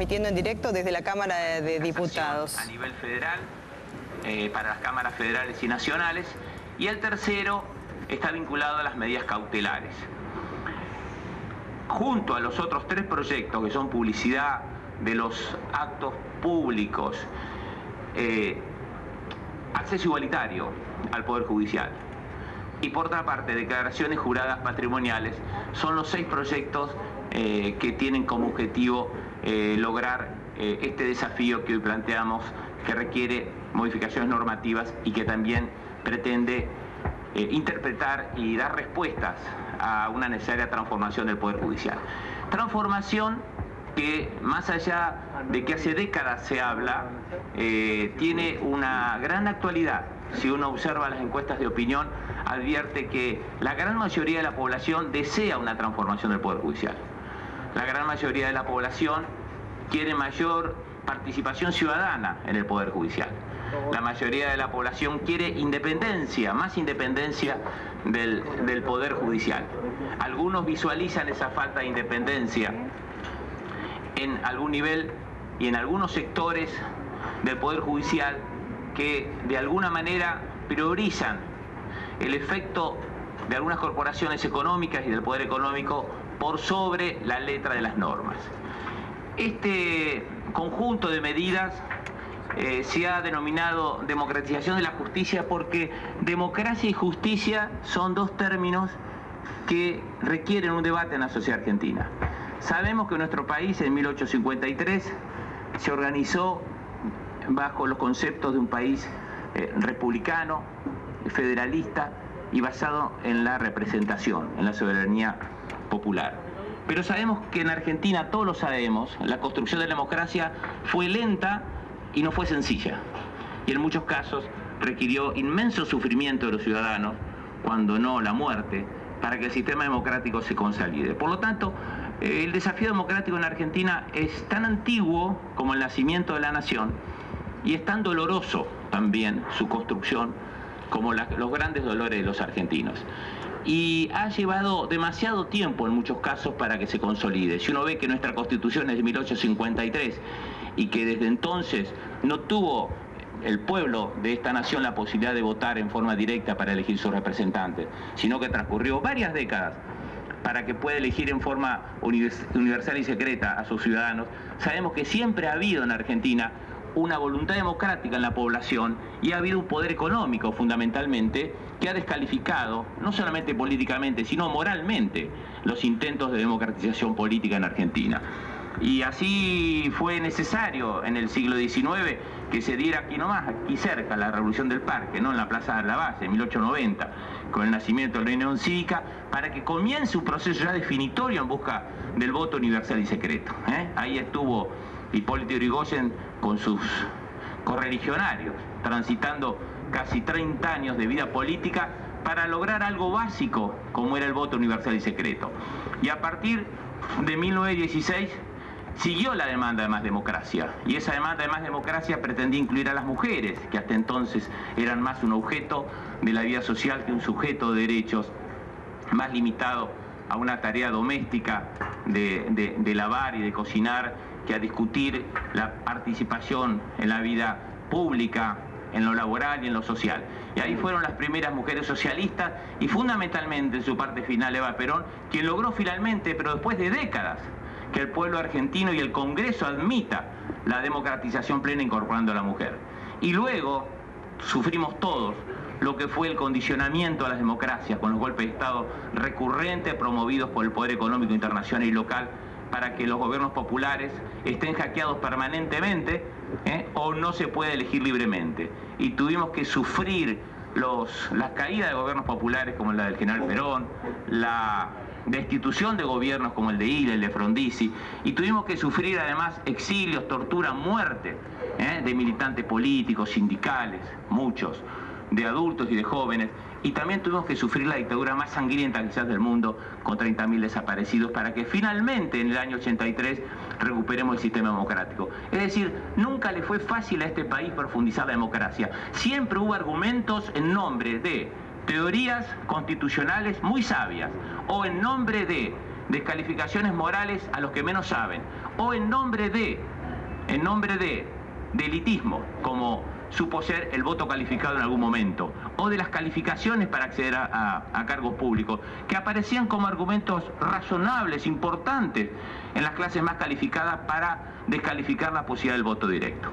transmitiendo en directo desde la Cámara de Diputados. A nivel federal, para las cámaras federales y nacionales, y el tercero está vinculado a las medidas cautelares. Junto a los otros tres proyectos, que son publicidad de los actos públicos, acceso igualitario al Poder Judicial y por otra parte declaraciones juradas patrimoniales, son los 6 proyectos que tienen como objetivo lograr este desafío que hoy planteamos, que requiere modificaciones normativas y que también pretende interpretar y dar respuestas a una necesaria transformación del Poder Judicial. Transformación que, más allá de que hace décadas se habla, tiene una gran actualidad. Si uno observa las encuestas de opinión, advierte que la gran mayoría de la población desea una transformación del Poder Judicial. La gran mayoría de la población quiere mayor participación ciudadana en el Poder Judicial. La mayoría de la población quiere independencia, más independencia del Poder Judicial. Algunos visualizan esa falta de independencia en algún nivel y en algunos sectores del Poder Judicial que de alguna manera priorizan el efecto de algunas corporaciones económicas y del poder económico por sobre la letra de las normas. Este conjunto de medidas se ha denominado democratización de la justicia porque democracia y justicia son 2 términos que requieren un debate en la sociedad argentina. Sabemos que nuestro país en 1853 se organizó bajo los conceptos de un país republicano, federalista y basado en la representación, en la soberanía popular. Pero sabemos que en Argentina, todos lo sabemos, la construcción de la democracia fue lenta y no fue sencilla. Y en muchos casos requirió inmenso sufrimiento de los ciudadanos, cuando no la muerte, para que el sistema democrático se consolide. Por lo tanto, el desafío democrático en Argentina es tan antiguo como el nacimiento de la nación y es tan doloroso también su construcción como los grandes dolores de los argentinos. Y ha llevado demasiado tiempo en muchos casos para que se consolide. Si uno ve que nuestra Constitución es de 1853 y que desde entonces no tuvo el pueblo de esta nación la posibilidad de votar en forma directa para elegir sus representantes, sino que transcurrió varias décadas para que pueda elegir en forma universal y secreta a sus ciudadanos, sabemos que siempre ha habido en Argentina una voluntad democrática en la población y ha habido un poder económico fundamentalmente que ha descalificado, no solamente políticamente, sino moralmente, los intentos de democratización política en Argentina. Y así fue necesario en el siglo XIX que se diera aquí nomás, aquí cerca, la Revolución del Parque, ¿no? En la Plaza de la Base, en 1890, con el nacimiento de la Unión Cívica, para que comience un proceso ya definitorio en busca del voto universal y secreto. Ahí estuvo Hipólito Yrigoyen con sus correligionarios, transitando casi 30 años de vida política para lograr algo básico como era el voto universal y secreto. Y a partir de 1916 siguió la demanda de más democracia, y esa demanda de más democracia pretendía incluir a las mujeres, que hasta entonces eran más un objeto de la vida social que un sujeto de derechos, más limitado a una tarea doméstica de lavar y de cocinar, que a discutir la participación en la vida pública, en lo laboral y en lo social. Y ahí fueron las primeras mujeres socialistas y fundamentalmente en su parte final Eva Perón, quien logró finalmente, pero después de décadas, que el pueblo argentino y el Congreso admita la democratización plena incorporando a la mujer. Y luego sufrimos todos lo que fue el condicionamiento a las democracias con los golpes de Estado recurrentes promovidos por el poder económico internacional y local para que los gobiernos populares estén hackeados permanentemente o no se puede elegir libremente. Y tuvimos que sufrir las caídas de gobiernos populares como la del general Perón, la destitución de gobiernos como el de Ila, el de Frondizi, y tuvimos que sufrir además exilios, tortura, muerte de militantes políticos, sindicales, muchos, de adultos y de jóvenes, y también tuvimos que sufrir la dictadura más sangrienta quizás del mundo, con 30.000 desaparecidos, para que finalmente en el año 83 recuperemos el sistema democrático. Es decir, nunca le fue fácil a este país profundizar la democracia. Siempre hubo argumentos en nombre de teorías constitucionales muy sabias, o en nombre de descalificaciones morales a los que menos saben, o en nombre de elitismo, como supo ser el voto calificado en algún momento, o de las calificaciones para acceder a cargos públicos, que aparecían como argumentos razonables, importantes, en las clases más calificadas para descalificar la posibilidad del voto directo.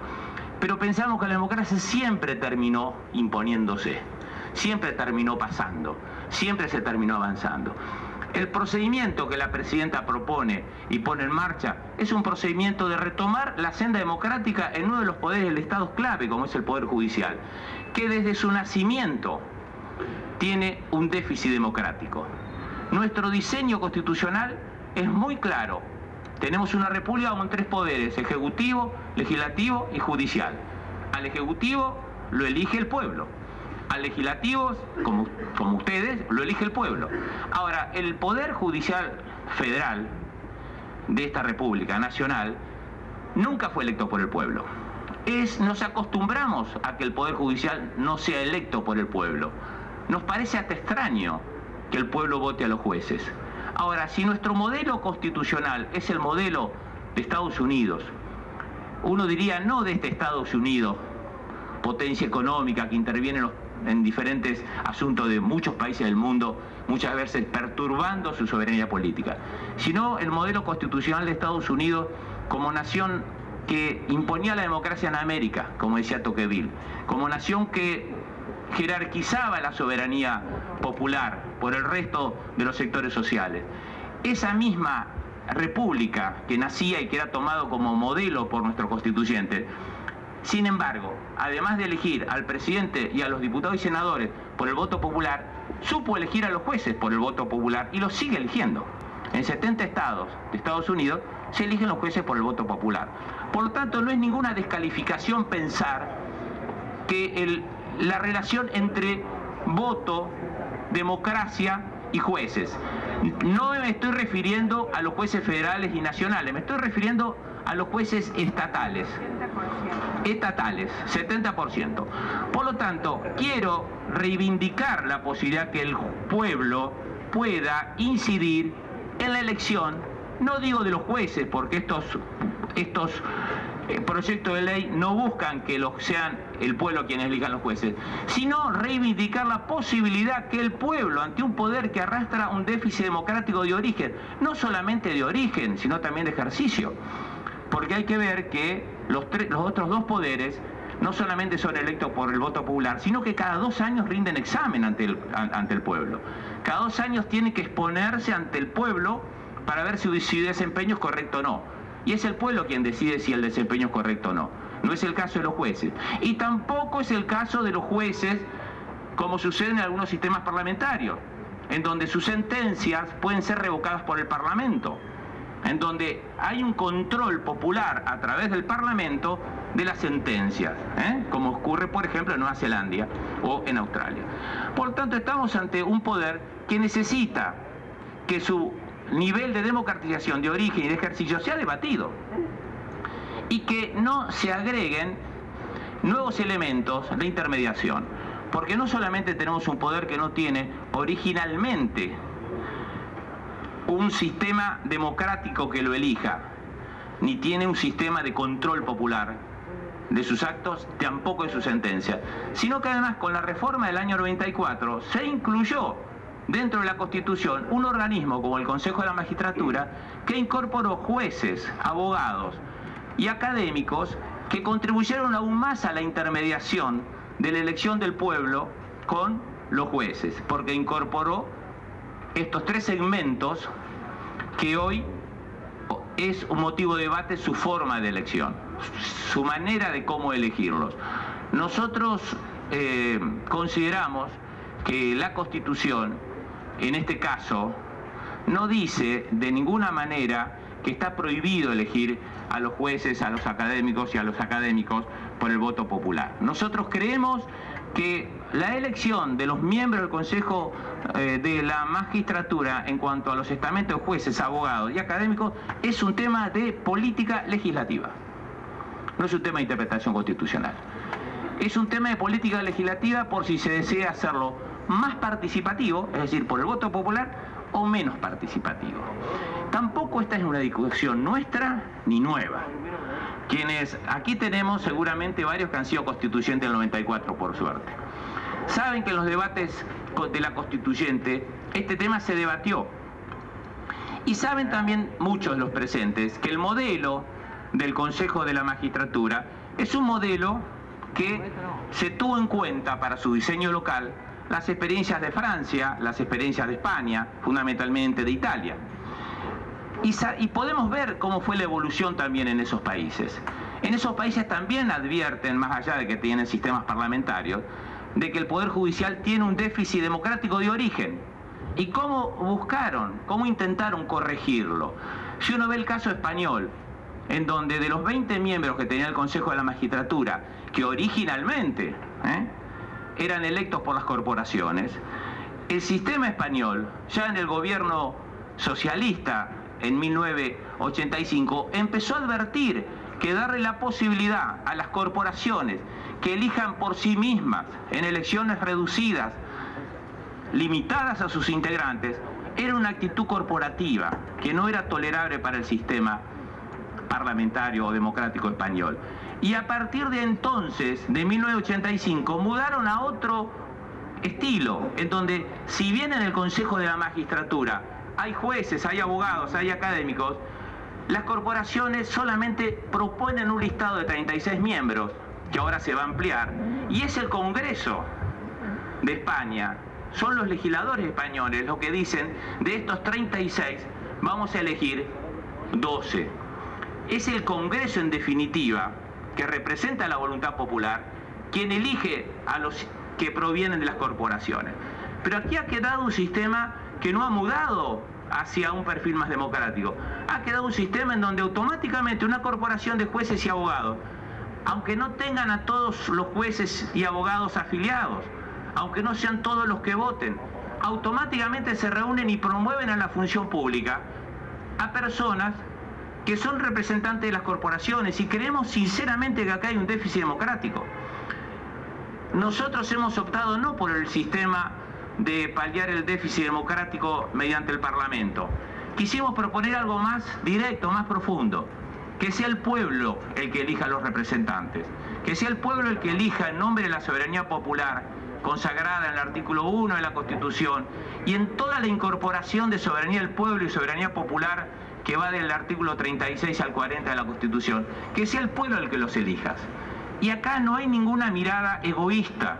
Pero pensamos que la democracia siempre terminó imponiéndose, siempre terminó pasando, siempre se terminó avanzando. El procedimiento que la presidenta propone y pone en marcha es un procedimiento de retomar la senda democrática en uno de los poderes del Estado clave, como es el Poder Judicial, que desde su nacimiento tiene un déficit democrático. Nuestro diseño constitucional es muy claro. Tenemos una república con 3 poderes: ejecutivo, legislativo y judicial. Al ejecutivo lo elige el pueblo. Al legislativo, como ustedes, lo elige el pueblo. Ahora, el Poder Judicial Federal de esta República Nacional nunca fue electo por el pueblo. Nos acostumbramos a que el Poder Judicial no sea electo por el pueblo. Nos parece hasta extraño que el pueblo vote a los jueces. Ahora, si nuestro modelo constitucional es el modelo de Estados Unidos, uno diría no de este Estados Unidos, potencia económica que interviene en diferentes asuntos de muchos países del mundo, muchas veces perturbando su soberanía política, sino el modelo constitucional de Estados Unidos como nación que imponía la democracia en América, como decía Tocqueville, como nación que jerarquizaba la soberanía popular por el resto de los sectores sociales. Esa misma república que nacía y que era tomado como modelo por nuestro constituyente, sin embargo, además de elegir al presidente y a los diputados y senadores por el voto popular, supo elegir a los jueces por el voto popular y los sigue eligiendo. En 70 estados de Estados Unidos se eligen los jueces por el voto popular. Por lo tanto, no es ninguna descalificación pensar que la relación entre voto, democracia y jueces. No me estoy refiriendo a los jueces federales y nacionales, me estoy refiriendo a los jueces estatales. 70%. Por lo tanto, quiero reivindicar la posibilidad que el pueblo pueda incidir en la elección, no digo de los jueces, porque estos proyectos de ley no buscan que sean el pueblo quienes elijan los jueces, sino reivindicar la posibilidad que el pueblo, ante un poder que arrastra un déficit democrático de origen, no solamente de origen, sino también de ejercicio, porque hay que ver que los otros 2 poderes no solamente son electos por el voto popular, sino que cada 2 años rinden examen ante el pueblo. Cada 2 años tienen que exponerse ante el pueblo para ver si su desempeño es correcto o no. Y es el pueblo quien decide si el desempeño es correcto o no. No es el caso de los jueces. Y tampoco es el caso de los jueces, como sucede en algunos sistemas parlamentarios, en donde sus sentencias pueden ser revocadas por el Parlamento, en donde hay un control popular a través del Parlamento de las sentencias, como ocurre, por ejemplo, en Nueva Zelanda o en Australia. Por lo tanto, estamos ante un poder que necesita que su nivel de democratización de origen y de ejercicio sea debatido y que no se agreguen nuevos elementos de intermediación, porque no solamente tenemos un poder que no tiene originalmente un sistema democrático que lo elija, ni tiene un sistema de control popular de sus actos, tampoco de sus sentencias, sino que además con la reforma del año 94 se incluyó dentro de la Constitución un organismo como el Consejo de la Magistratura que incorporó jueces, abogados y académicos que contribuyeron aún más a la intermediación de la elección del pueblo con los jueces, porque incorporó estos 3 segmentos que hoy es un motivo de debate: su forma de elección, su manera de cómo elegirlos. Nosotros consideramos que la Constitución, en este caso, no dice de ninguna manera que está prohibido elegir a los jueces, a los académicos y a los académicos por el voto popular. Nosotros creemos que la elección de los miembros del Consejo de la Magistratura en cuanto a los estamentos de jueces, abogados y académicos es un tema de política legislativa, no es un tema de interpretación constitucional. Es un tema de política legislativa por si se desea hacerlo más participativo, es decir, por el voto popular, o menos participativo. Tampoco esta es una discusión nuestra ni nueva. Quienes aquí tenemos seguramente varios que han sido constituyentes del 94, por suerte. Saben que en los debates de la constituyente este tema se debatió. Y saben también muchos de los presentes que el modelo del Consejo de la Magistratura es un modelo que se tuvo en cuenta para su diseño local las experiencias de Francia, las experiencias de España, fundamentalmente de Italia. Y podemos ver cómo fue la evolución también en esos países. En esos países también advierten, más allá de que tienen sistemas parlamentarios, de que el Poder Judicial tiene un déficit democrático de origen. ¿Y cómo cómo intentaron corregirlo? Si uno ve el caso español, en donde de los 20 miembros que tenía el Consejo de la Magistratura, que originalmente eran electos por las corporaciones, el sistema español, ya en el gobierno socialista, en 1985, empezó a advertir que darle la posibilidad a las corporaciones que elijan por sí mismas en elecciones reducidas, limitadas a sus integrantes, era una actitud corporativa que no era tolerable para el sistema parlamentario o democrático español. Y a partir de entonces, de 1985, mudaron a otro estilo, en donde si bien en el Consejo de la Magistratura hay jueces, hay abogados, hay académicos, las corporaciones solamente proponen un listado de 36 miembros, que ahora se va a ampliar, y es el Congreso de España, son los legisladores españoles los que dicen, de estos 36 vamos a elegir 12. Es el Congreso en definitiva, que representa la voluntad popular, quien elige a los que provienen de las corporaciones. Pero aquí ha quedado un sistema que no ha mudado hacia un perfil más democrático. Ha quedado un sistema en donde automáticamente una corporación de jueces y abogados, aunque no tengan a todos los jueces y abogados afiliados, aunque no sean todos los que voten, automáticamente se reúnen y promueven a la función pública a personas que son representantes de las corporaciones, y creemos sinceramente que acá hay un déficit democrático. Nosotros hemos optado no por el sistema de paliar el déficit democrático mediante el Parlamento. Quisimos proponer algo más directo, más profundo, que sea el pueblo el que elija a los representantes, que sea el pueblo el que elija en nombre de la soberanía popular, consagrada en el artículo 1 de la Constitución, y en toda la incorporación de soberanía del pueblo y soberanía popular que va del artículo 36 al 40 de la Constitución, que sea el pueblo el que los elija. Y acá no hay ninguna mirada egoísta,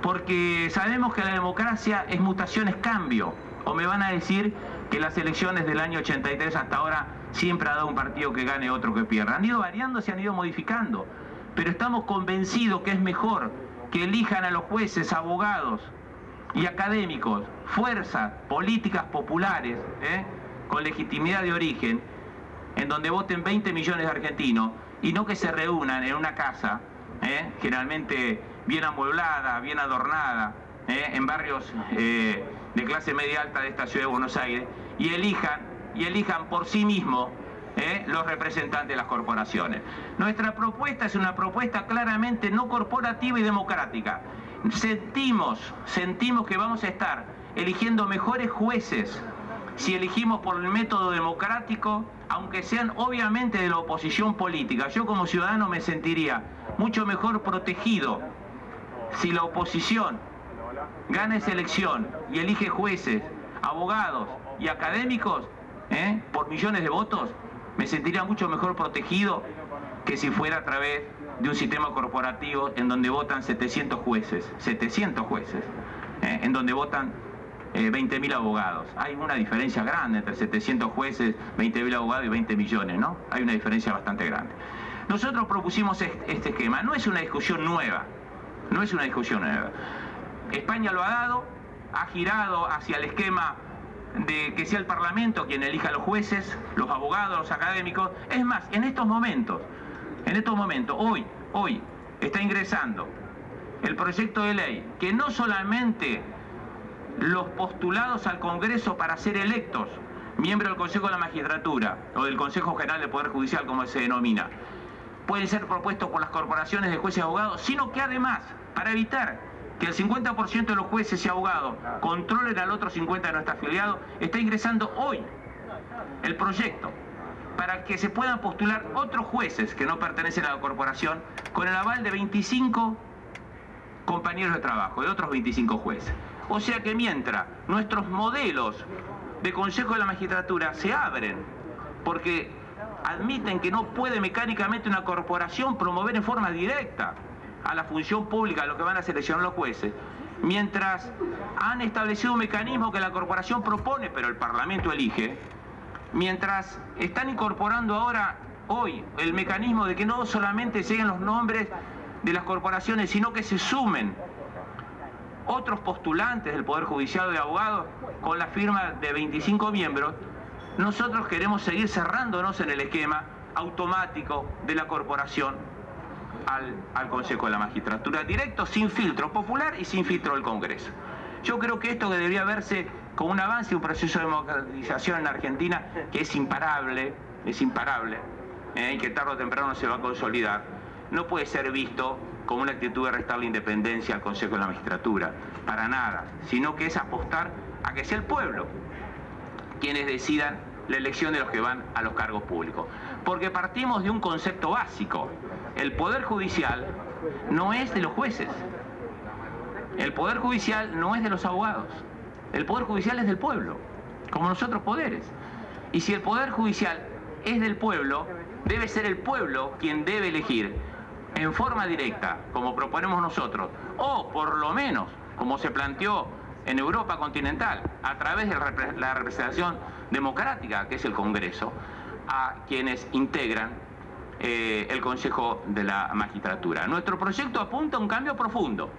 porque sabemos que la democracia es mutación, es cambio. O me van a decir que las elecciones del año 83 hasta ahora siempre ha dado un partido que gane, otro que pierda. Han ido variando, se han ido modificando, pero estamos convencidos que es mejor que elijan a los jueces, abogados y académicos, fuerzas políticas populares, con legitimidad de origen, en donde voten 20 millones de argentinos, y no que se reúnan en una casa, generalmente bien amueblada, bien adornada, en barrios de clase media alta de esta ciudad de Buenos Aires, y elijan por sí mismos los representantes de las corporaciones. Nuestra propuesta es una propuesta claramente no corporativa y democrática. Sentimos que vamos a estar eligiendo mejores jueces si elegimos por el método democrático, aunque sean obviamente de la oposición política. Yo como ciudadano me sentiría mucho mejor protegido si la oposición gana esa elección y elige jueces, abogados y académicos por millones de votos. Me sentiría mucho mejor protegido que si fuera a través de un sistema corporativo en donde votan 700 jueces, en donde votan 20.000 abogados. Hay una diferencia grande entre 700 jueces, 20.000 abogados y 20 millones, ¿no? Hay una diferencia bastante grande. Nosotros propusimos este esquema. No es una discusión nueva, no es una discusión nueva. España lo ha dado, ha girado hacia el esquema de que sea el Parlamento quien elija a los jueces, los abogados, los académicos. Es más, en estos momentos, hoy está ingresando el proyecto de ley que no solamente los postulados al Congreso para ser electos miembros del Consejo de la Magistratura o del Consejo General del Poder Judicial, como se denomina, pueden ser propuestos por las corporaciones de jueces y abogados, sino que además, para evitar que el 50% de los jueces y abogados controlen al otro 50% de nuestros afiliados, está ingresando hoy el proyecto para que se puedan postular otros jueces que no pertenecen a la corporación con el aval de 25 compañeros de trabajo, de otros 25 jueces. O sea que mientras nuestros modelos de Consejo de la Magistratura se abren, porque admiten que no puede mecánicamente una corporación promover en forma directa a la función pública lo que van a seleccionar los jueces, mientras han establecido un mecanismo que la corporación propone pero el Parlamento elige, mientras están incorporando ahora, hoy, el mecanismo de que no solamente lleguen los nombres de las corporaciones, sino que se sumen otros postulantes del Poder Judicial de abogados con la firma de 25 miembros, nosotros queremos seguir cerrándonos en el esquema automático de la corporación al Consejo de la Magistratura, directo, sin filtro popular y sin filtro del Congreso. Yo creo que esto que debería verse como un avance, un proceso de democratización en Argentina que es imparable, y que tarde o temprano se va a consolidar, no puede ser visto como una actitud de restar la independencia al Consejo de la Magistratura, para nada, sino que es apostar a que sea el pueblo quienes decidan la elección de los que van a los cargos públicos. Porque partimos de un concepto básico: el Poder Judicial no es de los jueces, el Poder Judicial no es de los abogados, el Poder Judicial es del pueblo, como los otros poderes. Y si el Poder Judicial es del pueblo, debe ser el pueblo quien debe elegir en forma directa, como proponemos nosotros, o por lo menos, como se planteó en Europa continental, a través de la representación democrática, que es el Congreso, a quienes integran el Consejo de la Magistratura. Nuestro proyecto apunta a un cambio profundo,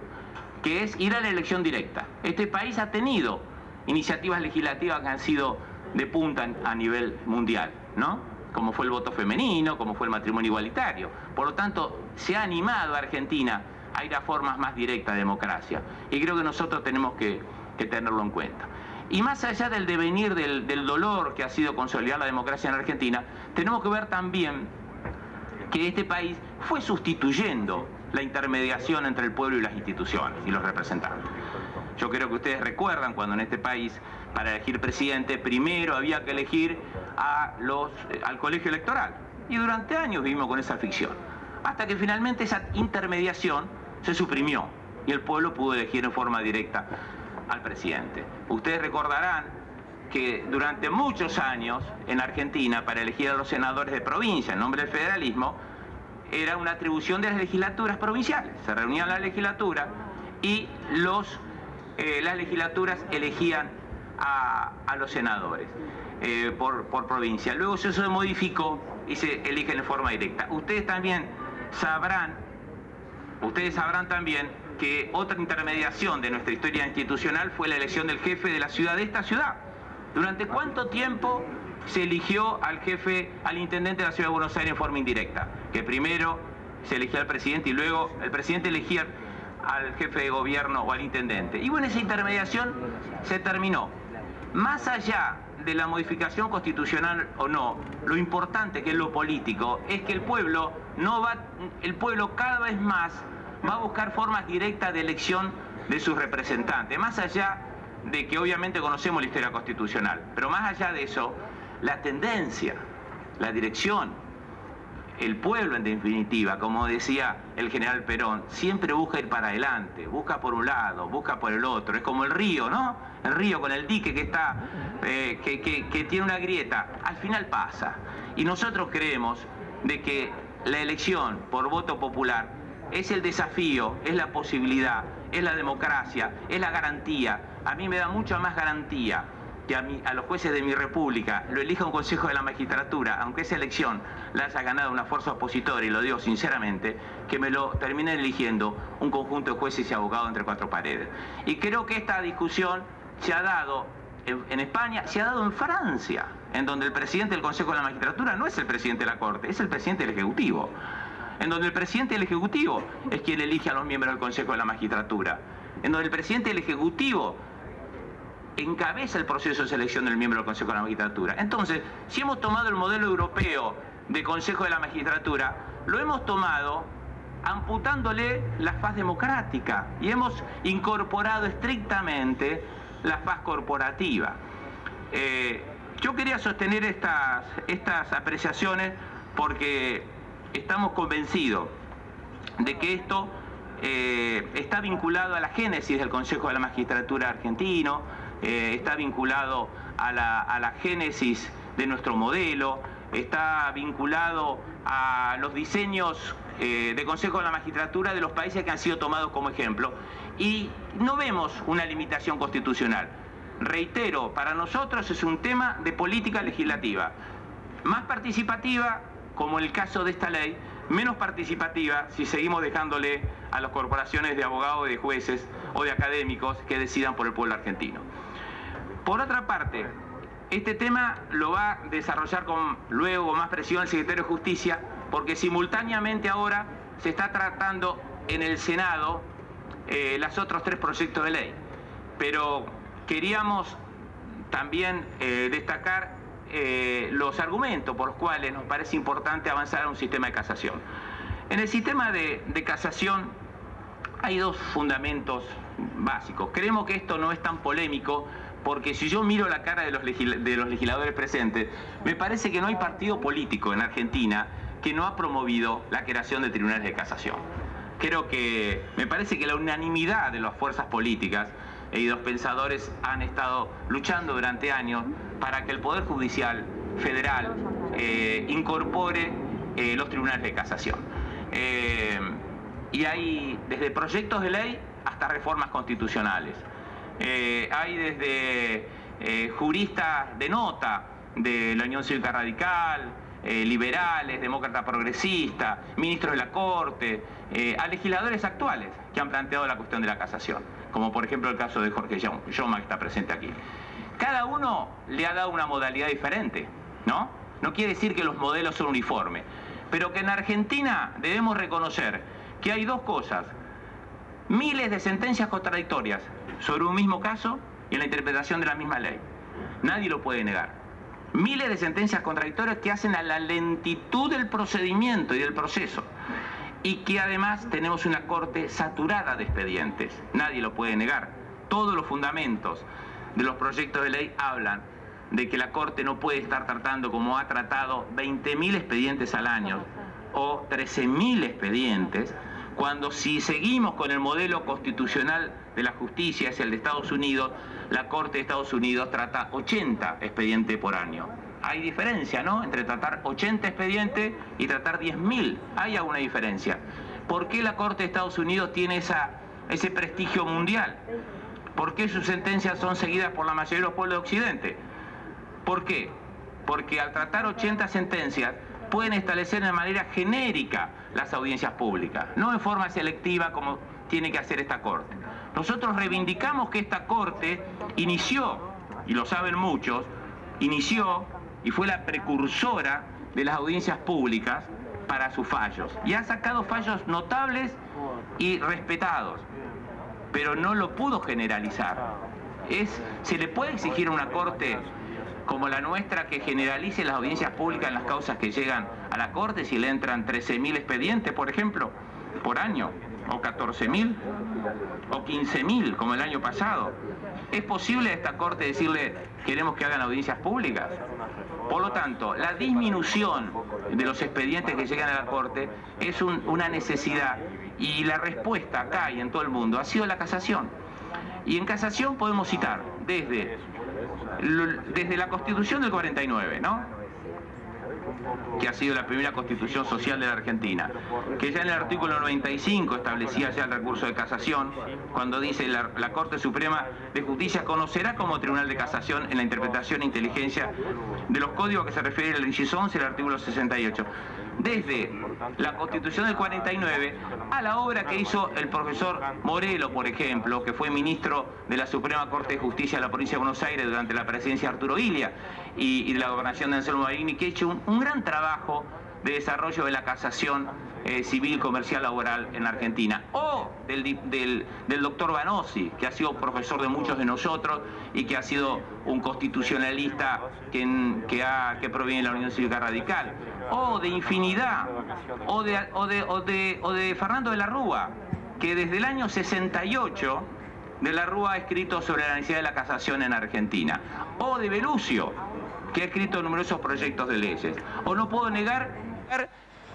que es ir a la elección directa. Este país ha tenido iniciativas legislativas que han sido de punta a nivel mundial, ¿no? Como fue el voto femenino, como fue el matrimonio igualitario. Por lo tanto, se ha animado a Argentina a ir a formas más directas de democracia. Y creo que nosotros tenemos que tenerlo en cuenta. Y más allá del devenir del dolor que ha sido consolidar la democracia en Argentina, tenemos que ver también que este país fue sustituyendo la intermediación entre el pueblo y las instituciones y los representantes. Yo creo que ustedes recuerdan cuando en este país, para elegir presidente, primero había que elegir al colegio electoral. Y durante años vivimos con esa ficción. Hasta que finalmente esa intermediación se suprimió y el pueblo pudo elegir en forma directa al presidente. Ustedes recordarán que durante muchos años en Argentina, para elegir a los senadores de provincia en nombre del federalismo, era una atribución de las legislaturas provinciales. Se reunían las legislaturas y las legislaturas elegían a los senadores por provincia. Luego eso se modificó y se eligen en forma directa. Ustedes sabrán también que otra intermediación de nuestra historia institucional fue la elección del jefe de la ciudad, de esta ciudad. ¿Durante cuánto tiempo se eligió al intendente de la ciudad de Buenos Aires en forma indirecta? Que primero se elegía al presidente y luego el presidente elegía al jefe de gobierno o al intendente. Y bueno, esa intermediación se terminó. Más allá de la modificación constitucional o no, lo importante, que es lo político, es que el pueblo cada vez más va a buscar formas directas de elección de sus representantes, más allá de que obviamente conocemos la historia constitucional, pero más allá de eso, la tendencia, la dirección, el pueblo en definitiva, como decía el general Perón, siempre busca ir para adelante, busca por un lado, busca por el otro. Es como el río, ¿no? El río con el dique que tiene una grieta, al final pasa. Y nosotros creemos de que la elección por voto popular es el desafío, es la posibilidad, es la democracia, es la garantía. A mí me da mucha más garantía que a los jueces de mi república lo elija un Consejo de la Magistratura, aunque esa elección la haya ganado una fuerza opositora, y lo digo sinceramente, que me lo termine eligiendo un conjunto de jueces y abogados entre cuatro paredes. Y creo que esta discusión se ha dado en España, se ha dado en Francia, en donde el presidente del Consejo de la Magistratura no es el presidente de la Corte, es el presidente del Ejecutivo. En donde el presidente del Ejecutivo es quien elige a los miembros del Consejo de la Magistratura. En donde el presidente del Ejecutivo encabeza el proceso de selección del miembro del Consejo de la Magistratura. Entonces, si hemos tomado el modelo europeo de Consejo de la Magistratura, lo hemos tomado amputándole la faz democrática y hemos incorporado estrictamente la faz corporativa. Yo quería sostener estas apreciaciones porque estamos convencidos de que esto está vinculado a la génesis del Consejo de la Magistratura argentino, está vinculado a la génesis de nuestro modelo, está vinculado a los diseños de Consejo de la Magistratura de los países que han sido tomados como ejemplo, y no vemos una limitación constitucional. Reitero, para nosotros es un tema de política legislativa, más participativa, como en el caso de esta ley, menos participativa si seguimos dejándole a las corporaciones de abogados, de jueces o de académicos que decidan por el pueblo argentino. Por otra parte, este tema lo va a desarrollar luego con más presión el secretario de Justicia, porque simultáneamente ahora se está tratando en el Senado los otros 3 proyectos de ley. Pero queríamos también destacar los argumentos por los cuales nos parece importante avanzar a un sistema de casación. En el sistema de casación hay 2 fundamentos básicos. Creemos que esto no es tan polémico, porque si yo miro la cara de los legisladores presentes, me parece que no hay partido político en Argentina que no ha promovido la creación de tribunales de casación. Me parece que la unanimidad de las fuerzas políticas y los pensadores han estado luchando durante años para que el Poder Judicial Federal incorpore los tribunales de casación. Y hay desde proyectos de ley hasta reformas constitucionales. Hay desde juristas de nota de la Unión Cívica Radical, liberales, demócratas progresistas, ministros de la Corte, a legisladores actuales que han planteado la cuestión de la casación, como por ejemplo el caso de Jorge Yoma, que está presente aquí. Cada uno le ha dado una modalidad diferente, ¿no? No quiere decir que los modelos son uniformes, pero que en Argentina debemos reconocer que hay 2 cosas: miles de sentencias contradictorias sobre un mismo caso y en la interpretación de la misma ley. Nadie lo puede negar. Miles de sentencias contradictorias que hacen a la lentitud del procedimiento y del proceso. Y que además tenemos una Corte saturada de expedientes. Nadie lo puede negar. Todos los fundamentos de los proyectos de ley hablan de que la Corte no puede estar tratando, como ha tratado, 20.000 expedientes al año o 13.000 expedientes, cuando si seguimos con el modelo constitucional de la justicia, es el de Estados Unidos, la Corte de Estados Unidos trata 80 expedientes por año. Hay diferencia, ¿no?, entre tratar 80 expedientes y tratar 10.000. Hay alguna diferencia. ¿Por qué la Corte de Estados Unidos tiene ese prestigio mundial? ¿Por qué sus sentencias son seguidas por la mayoría de los pueblos de Occidente? ¿Por qué? Porque al tratar 80 sentencias pueden establecer de manera genérica las audiencias públicas, no en forma selectiva como tiene que hacer esta Corte. Nosotros reivindicamos que esta Corte inició, y lo saben muchos, inició y fue la precursora de las audiencias públicas para sus fallos. Y ha sacado fallos notables y respetados, pero no lo pudo generalizar. Se le puede exigir a una Corte como la nuestra que generalice las audiencias públicas en las causas que llegan a la Corte si le entran 13.000 expedientes, por ejemplo, por año, o 14.000, o 15.000, como el año pasado. ¿Es posible a esta Corte decirle queremos que hagan audiencias públicas? Por lo tanto, la disminución de los expedientes que llegan a la Corte es una necesidad, y la respuesta acá y en todo el mundo ha sido la casación. Y en casación podemos citar desde la Constitución del 49, ¿no?, que ha sido la primera constitución social de la Argentina, que ya en el artículo 95 establecía ya el recurso de casación, cuando dice la Corte Suprema de Justicia conocerá como tribunal de casación en la interpretación e inteligencia de los códigos que se refiere al inciso 11 del artículo 68. Desde la Constitución del 49 a la obra que hizo el profesor Morelo, por ejemplo, que fue ministro de la Suprema Corte de Justicia de la provincia de Buenos Aires durante la presidencia de Arturo Ilia y de la gobernación de Anselmo Marini, que ha hecho un gran trabajo de desarrollo de la casación civil, comercial, laboral en Argentina. O del doctor Banossi, que ha sido profesor de muchos de nosotros y que ha sido un constitucionalista que proviene de la Unión Cívica Radical. o de Infinidad, o de Fernando de la Rúa, que desde el año 68 de la Rúa ha escrito sobre la necesidad de la casación en Argentina, o de Belucio, que ha escrito numerosos proyectos de leyes. O no puedo negar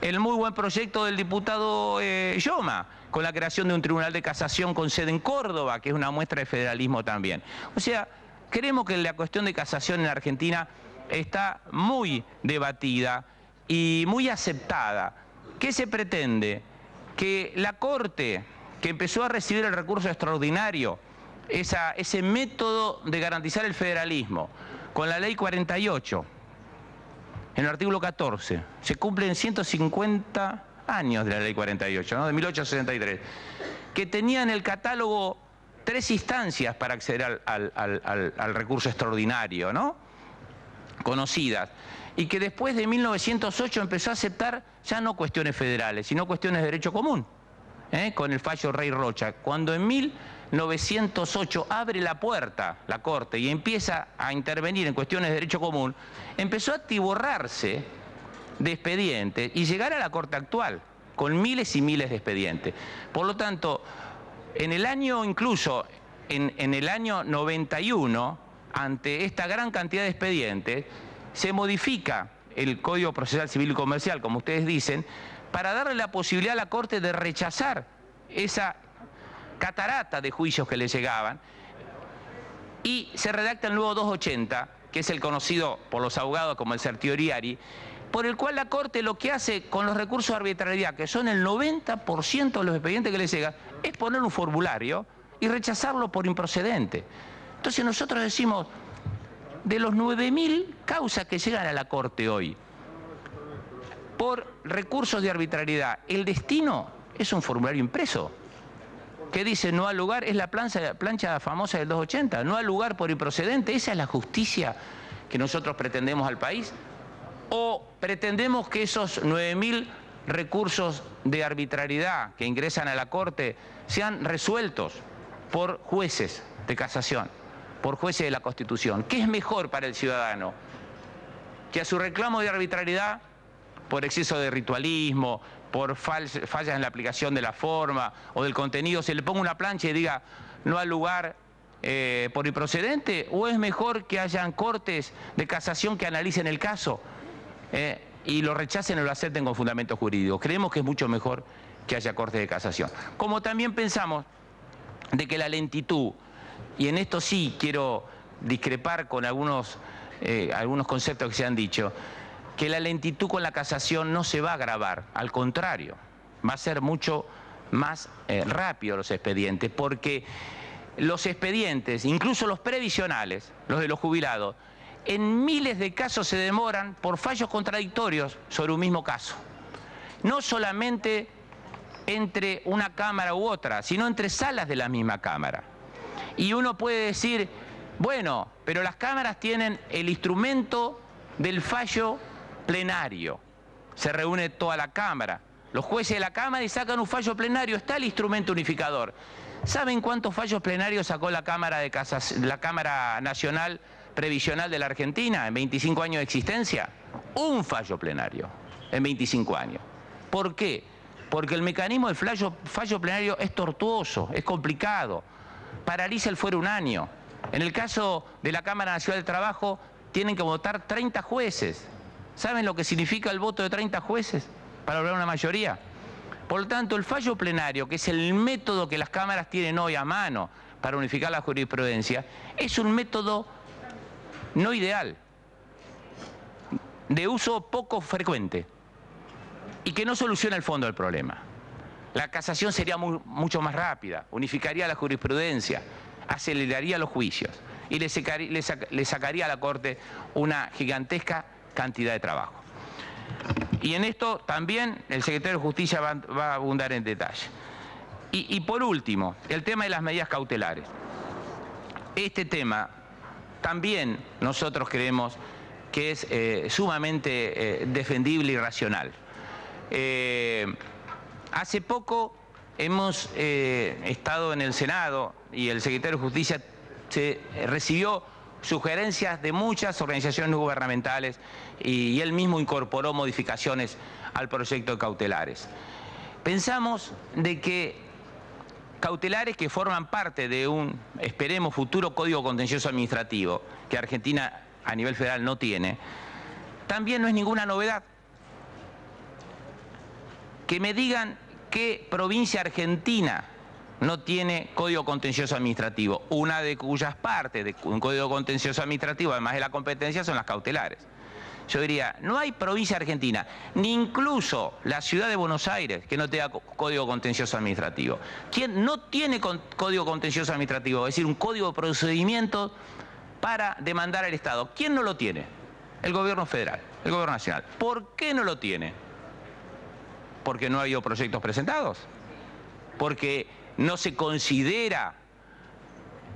el muy buen proyecto del diputado Yoma, con la creación de un tribunal de casación con sede en Córdoba, que es una muestra de federalismo también. O sea, creemos que la cuestión de casación en Argentina está muy debatida y muy aceptada. ¿Qué se pretende? Que la Corte, que empezó a recibir el recurso extraordinario, ese método de garantizar el federalismo, con la ley 48, en el artículo 14, se cumplen 150 años de la ley 48, ¿no? De 1863, que tenía en el catálogo 3 instancias para acceder al recurso extraordinario, ¿no? Conocidas, y que después de 1908 empezó a aceptar ya no cuestiones federales, sino cuestiones de derecho común, con el fallo Rey Rocha. Cuando en 1908 abre la puerta la Corte y empieza a intervenir en cuestiones de derecho común, empezó a atiborrarse de expedientes y llegar a la Corte actual, con miles y miles de expedientes. Por lo tanto, en el año, incluso en el año 91, ante esta gran cantidad de expedientes, se modifica el Código Procesal Civil y Comercial, como ustedes dicen, para darle la posibilidad a la Corte de rechazar esa catarata de juicios que le llegaban, y se redacta el nuevo 280, que es el conocido por los abogados como el certiorari, por el cual la Corte lo que hace con los recursos de arbitrariedad, que son el 90% de los expedientes que le llegan, es poner un formulario y rechazarlo por improcedente. Entonces nosotros decimos, de los 9.000 causas que llegan a la Corte hoy por recursos de arbitrariedad, el destino es un formulario impreso que dice no al lugar, es la plancha famosa del 280, no al lugar por improcedente. ¿Esa es la justicia que nosotros pretendemos al país? ¿O pretendemos que esos 9.000 recursos de arbitrariedad que ingresan a la Corte sean resueltos por jueces de casación, por jueces de la Constitución? ¿Qué es mejor para el ciudadano? Que a su reclamo de arbitrariedad, por exceso de ritualismo, por fallas en la aplicación de la forma o del contenido, se le ponga una plancha y diga no al lugar por improcedente? ¿O es mejor que hayan cortes de casación que analicen el caso y lo rechacen o lo acepten con fundamento jurídico? Creemos que es mucho mejor que haya cortes de casación. Como también pensamos de que la lentitud, y en esto sí quiero discrepar con algunos conceptos que se han dicho, que la lentitud con la casación no se va a agravar, al contrario, va a ser mucho más rápido los expedientes, porque los expedientes, incluso los previsionales, los de los jubilados, en miles de casos se demoran por fallos contradictorios sobre un mismo caso. No solamente entre una cámara u otra, sino entre salas de la misma cámara. Y uno puede decir, bueno, pero las cámaras tienen el instrumento del fallo plenario. Se reúne toda la Cámara, los jueces de la Cámara y sacan un fallo plenario, está el instrumento unificador. ¿Saben cuántos fallos plenarios sacó la Cámara Nacional Previsional de la Argentina en 25 años de existencia? Un fallo plenario en 25 años. ¿Por qué? Porque el mecanismo del fallo plenario es tortuoso, es complicado, paraliza el fuero un año. En el caso de la Cámara Nacional del Trabajo tienen que votar 30 jueces. ¿Saben lo que significa el voto de 30 jueces para lograr una mayoría? Por lo tanto, el fallo plenario, que es el método que las cámaras tienen hoy a mano para unificar la jurisprudencia, es un método no ideal, de uso poco frecuente y que no soluciona el fondo del problema. La casación sería mucho más rápida, unificaría la jurisprudencia, aceleraría los juicios y le sacaría a la Corte una gigantesca cantidad de trabajo. Y en esto también el secretario de Justicia va a abundar en detalle. Y por último, el tema de las medidas cautelares. Este tema también nosotros creemos que es sumamente defendible y racional. Hace poco hemos estado en el Senado y el secretario de Justicia recibió sugerencias de muchas organizaciones gubernamentales y él mismo incorporó modificaciones al proyecto de cautelares. Pensamos de que cautelares que forman parte de un, esperemos, futuro Código Contencioso Administrativo, que Argentina a nivel federal no tiene, también no es ninguna novedad. Que me digan qué provincia argentina no tiene Código Contencioso Administrativo, una de cuyas partes de un Código Contencioso Administrativo, además de la competencia, son las cautelares. Yo diría, no hay provincia argentina, ni incluso la ciudad de Buenos Aires, que no tenga Código Contencioso Administrativo. ¿Quién no tiene Código Contencioso Administrativo? Es decir, un código de procedimientos para demandar al Estado. ¿Quién no lo tiene? El gobierno federal, el gobierno nacional. ¿Por qué no lo tiene? ¿Porque no ha habido proyectos presentados? ¿Porque no se considera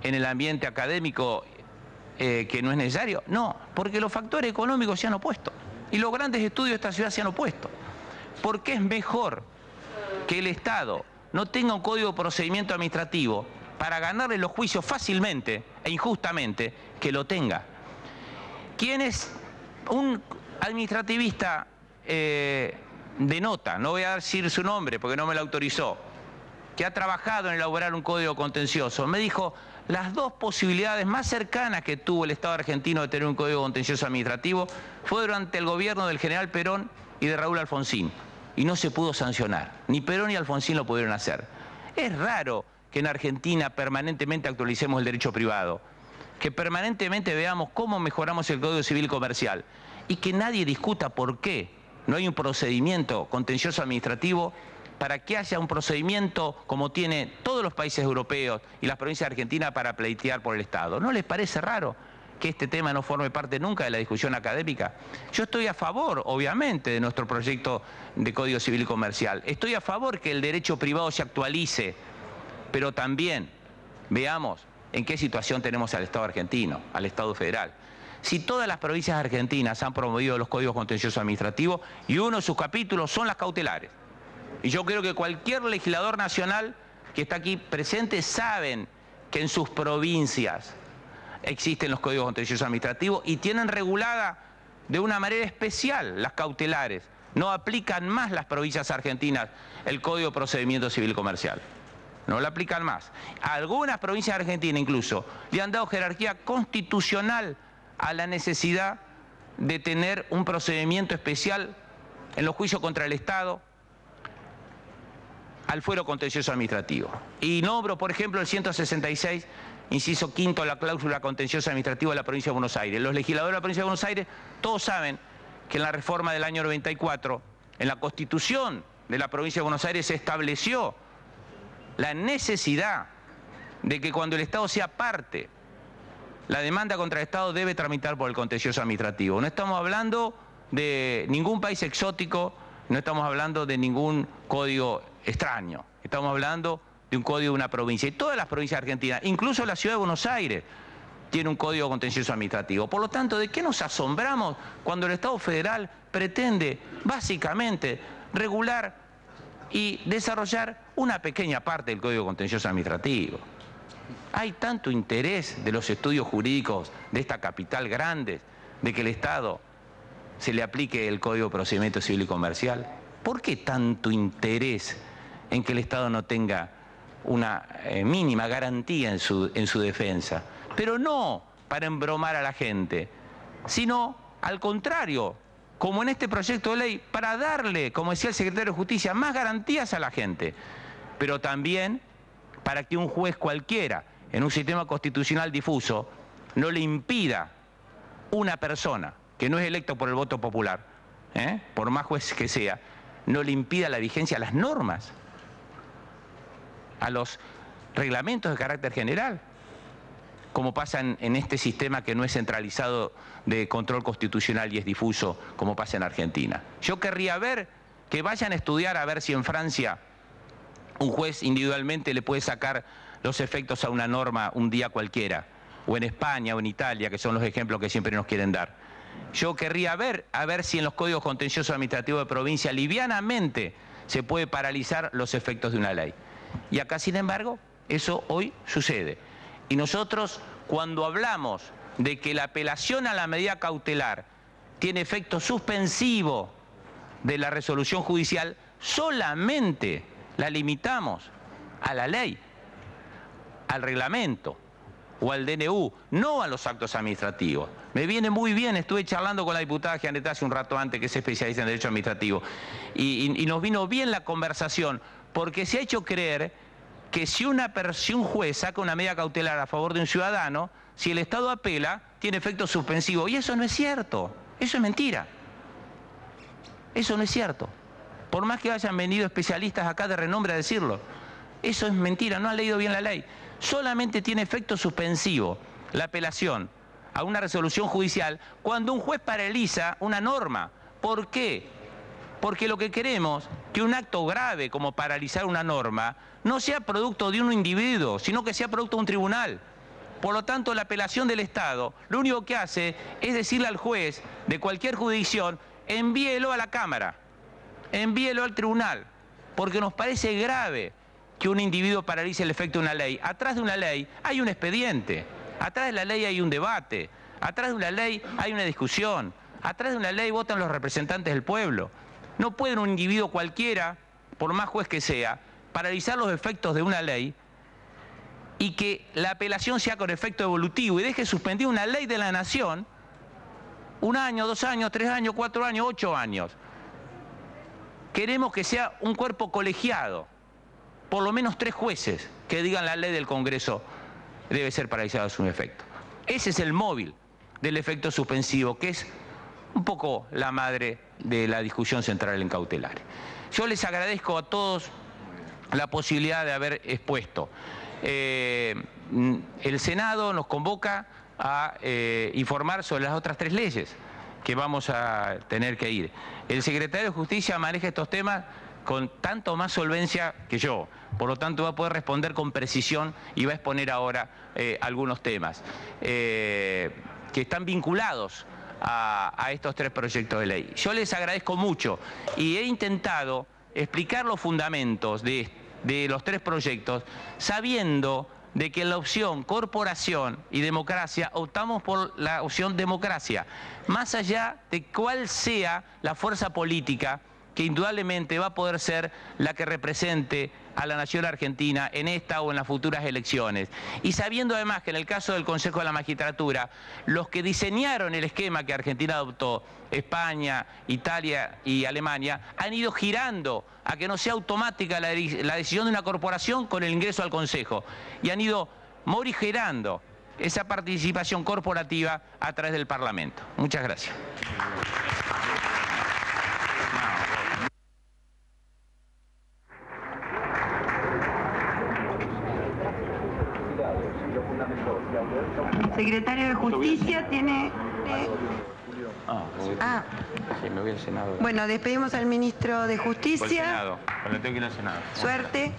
en el ambiente académico que no es necesario? No, porque los factores económicos se han opuesto y los grandes estudios de esta ciudad se han opuesto. Porque es mejor que el Estado no tenga un código de procedimiento administrativo para ganarle los juicios fácilmente e injustamente que lo tenga. ¿Quién es un administrativista de nota? No voy a decir su nombre porque no me lo autorizó, que ha trabajado en elaborar un código contencioso, me dijo, las dos posibilidades más cercanas que tuvo el Estado argentino de tener un código contencioso administrativo fue durante el gobierno del general Perón y de Raúl Alfonsín, y no se pudo sancionar, ni Perón ni Alfonsín lo pudieron hacer. Es raro que en Argentina permanentemente actualicemos el derecho privado, que permanentemente veamos cómo mejoramos el Código Civil y Comercial, y que nadie discuta por qué no hay un procedimiento contencioso administrativo para que haya un procedimiento como tiene todos los países europeos y las provincias argentinas para pleitear por el Estado. ¿No les parece raro que este tema no forme parte nunca de la discusión académica? Yo estoy a favor, obviamente, de nuestro proyecto de Código Civil y Comercial. Estoy a favor que el derecho privado se actualice, pero también veamos en qué situación tenemos al Estado argentino, al Estado federal. Si todas las provincias argentinas han promovido los códigos contenciosos administrativos y uno de sus capítulos son las cautelares, y yo creo que cualquier legislador nacional que está aquí presente saben que en sus provincias existen los códigos contenciosos administrativos y tienen regulada de una manera especial las cautelares. No aplican más las provincias argentinas el Código de Procedimiento Civil y Comercial. No lo aplican más. A algunas provincias argentinas incluso le han dado jerarquía constitucional a la necesidad de tener un procedimiento especial en los juicios contra el Estado, al fuero contencioso administrativo. Y nombro, por ejemplo, el 166, inciso quinto, la cláusula contenciosa administrativa de la provincia de Buenos Aires. Los legisladores de la provincia de Buenos Aires todos saben que en la reforma del año 94, en la Constitución de la provincia de Buenos Aires se estableció la necesidad de que cuando el Estado sea parte, la demanda contra el Estado debe tramitar por el contencioso administrativo. No estamos hablando de ningún país exótico, no estamos hablando de ningún código extraño. Estamos hablando de un código de una provincia. Y todas las provincias argentinas, incluso la ciudad de Buenos Aires, tiene un código contencioso administrativo. Por lo tanto, ¿de qué nos asombramos cuando el Estado federal pretende, básicamente, regular y desarrollar una pequeña parte del código contencioso administrativo? Hay tanto interés de los estudios jurídicos de esta capital grande de que el Estado se le aplique el Código de Procedimiento Civil y Comercial. ¿Por qué tanto interés en que el Estado no tenga una mínima garantía en su defensa? Pero no para embromar a la gente, sino al contrario, como en este proyecto de ley, para darle, como decía el secretario de Justicia, más garantías a la gente, pero también para que un juez cualquiera, en un sistema constitucional difuso, no le impida una persona que no es electo por el voto popular, por más juez que sea, no le impida la vigencia a las normas, a los reglamentos de carácter general, como pasa en este sistema que no es centralizado de control constitucional y es difuso, como pasa en Argentina. Yo querría ver que vayan a estudiar a ver si en Francia un juez individualmente le puede sacar los efectos a una norma un día cualquiera, o en España o en Italia, que son los ejemplos que siempre nos quieren dar. Yo querría ver si en los códigos contenciosos administrativos de provincia livianamente se puede paralizar los efectos de una ley. Y acá, sin embargo, eso hoy sucede. Y nosotros, cuando hablamos de que la apelación a la medida cautelar tiene efecto suspensivo de la resolución judicial, solamente la limitamos a la ley, al reglamento o al DNU, no a los actos administrativos. Me viene muy bien, estuve charlando con la diputada Gianetta hace un rato antes, que es especialista en derecho administrativo, y nos vino bien la conversación, porque se ha hecho creer que si un juez saca una medida cautelar a favor de un ciudadano, si el Estado apela, tiene efecto suspensivo. Y eso no es cierto, eso es mentira. Eso no es cierto. Por más que hayan venido especialistas acá de renombre a decirlo, eso es mentira, no han leído bien la ley. Solamente tiene efecto suspensivo la apelación a una resolución judicial cuando un juez paraliza una norma. ¿Por qué? Porque lo que queremos, que un acto grave como paralizar una norma, no sea producto de un individuo, sino que sea producto de un tribunal. Por lo tanto, la apelación del Estado lo único que hace es decirle al juez de cualquier jurisdicción: envíelo a la Cámara, envíelo al tribunal, porque nos parece grave que un individuo paralice el efecto de una ley. Atrás de una ley hay un expediente, atrás de la ley hay un debate, atrás de una ley hay una discusión, atrás de una ley votan los representantes del pueblo. No puede un individuo cualquiera, por más juez que sea, paralizar los efectos de una ley y que la apelación sea con efecto evolutivo y deje suspendida una ley de la nación 1 año, 2 años, 3 años, 4 años, 8 años. Queremos que sea un cuerpo colegiado, por lo menos 3 jueces que digan la ley del Congreso debe ser paralizada a su efecto. Ese es el móvil del efecto suspensivo, que es un poco la madre de la discusión central en cautelares. Yo les agradezco a todos la posibilidad de haber expuesto. El Senado nos convoca a informar sobre las otras 3 leyes que vamos a tener que ir. El secretario de Justicia maneja estos temas con tanto más solvencia que yo, por lo tanto va a poder responder con precisión y va a exponer ahora algunos temas que están vinculados a estos 3 proyectos de ley. Yo les agradezco mucho y he intentado explicar los fundamentos de los 3 proyectos, sabiendo de que en la opción corporación y democracia optamos por la opción democracia, más allá de cuál sea la fuerza política que indudablemente va a poder ser la que represente a la nación argentina en esta o en las futuras elecciones. Y sabiendo además que en el caso del Consejo de la Magistratura, los que diseñaron el esquema que Argentina adoptó, España, Italia y Alemania, han ido girando a que no sea automática la decisión de una corporación con el ingreso al Consejo. Y han ido morigerando esa participación corporativa a través del Parlamento. Muchas gracias. Secretario de Justicia tiene... Sí, me voy al Senado. Bueno, despedimos al ministro de Justicia. Al Senado, cuando tengo que ir al Senado. Suerte.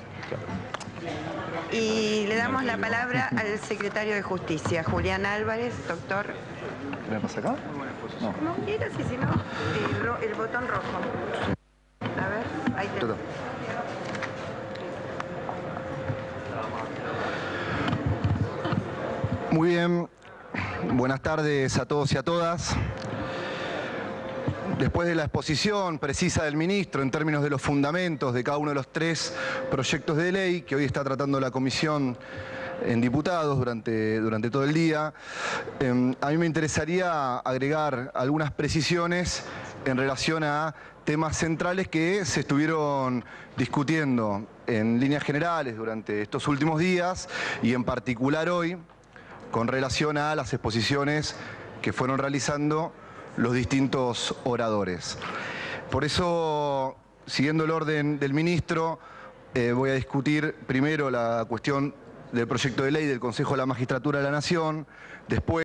Y le damos la palabra al secretario de Justicia, Julián Álvarez, doctor. ¿Qué me pasa acá? No. Como quieras, y si no, el botón rojo. A ver, ahí te... Todo. Muy bien, buenas tardes a todos y a todas. Después de la exposición precisa del ministro en términos de los fundamentos de cada uno de los 3 proyectos de ley que hoy está tratando la comisión en diputados durante todo el día, a mí me interesaría agregar algunas precisiones en relación a temas centrales que se estuvieron discutiendo en líneas generales durante estos últimos días y en particular hoy, con relación a las exposiciones que fueron realizando los distintos oradores. Por eso, siguiendo el orden del ministro, voy a discutir primero la cuestión del proyecto de ley del Consejo de la Magistratura de la Nación, después